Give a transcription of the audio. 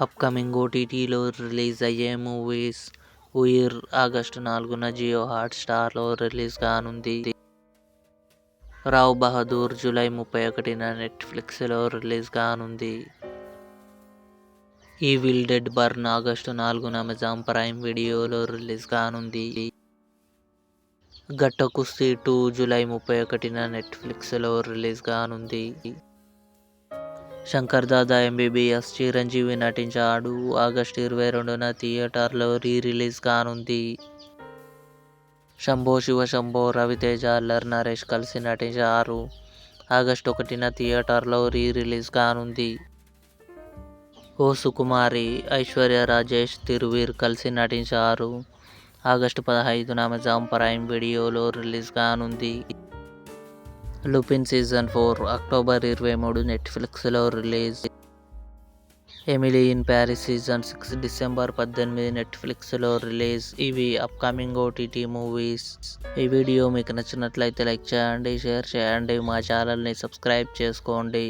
Upcoming ఓటీటీలో release అయ్యే movies. 'Uyir' August 4న జియో హాట్స్టార్లో రిలీజ్ కానుంది. 'రావ్ బహదూర్' జూలై 31న నెట్ఫ్లిక్స్లో రిలీజ్ కానుంది. 'ఈవిల్ డెడ్ బర్న్' ఆగస్టు 4న అమెజాన్ ప్రైమ్ వీడియోలో రిలీజ్ కానుంది. 'ఘట్ట కుస్తీ 2' జూలై 31న నెట్ఫ్లిక్స్లో రిలీజ్ కానుంది. 'శంకర్ దాదా ఎంబీబీఎస్' చిరంజీవి నటించాడు. ఆగస్టు 22న థియేటర్లో రిలీజ్ కానుంది. 'శంభో శివ శంభో' రవితేజ, అల్లరి నరేష్ కలిసి నటించారు. ఆగస్టు 1న థియేటర్లో రిలీజ్ కానుంది. 'ఓ సుకుమారి' ఐశ్వర్య రాజేష్, తిరువీర్ కలిసి నటించారు. ఆగస్టు 15న అమెజాన్ ప్రైమ్ వీడియోలో రిలీజ్ కానుంది. 'లుపిన్ సీజన్ 4' అక్టోబర్ 23 నెట్ఫ్లిక్స్లో release. 'Emily in Paris' season 6 December 18 నెట్ఫ్లిక్స్లో రిలీజ్. ఇవి అప్కమింగ్ ఓటీటీ మూవీస్. ఈ వీడియో మీకు నచ్చినట్లయితే లైక్ చేయండి, షేర్ చేయండి, మా ఛానల్ని సబ్స్క్రైబ్ చేసుకోండి.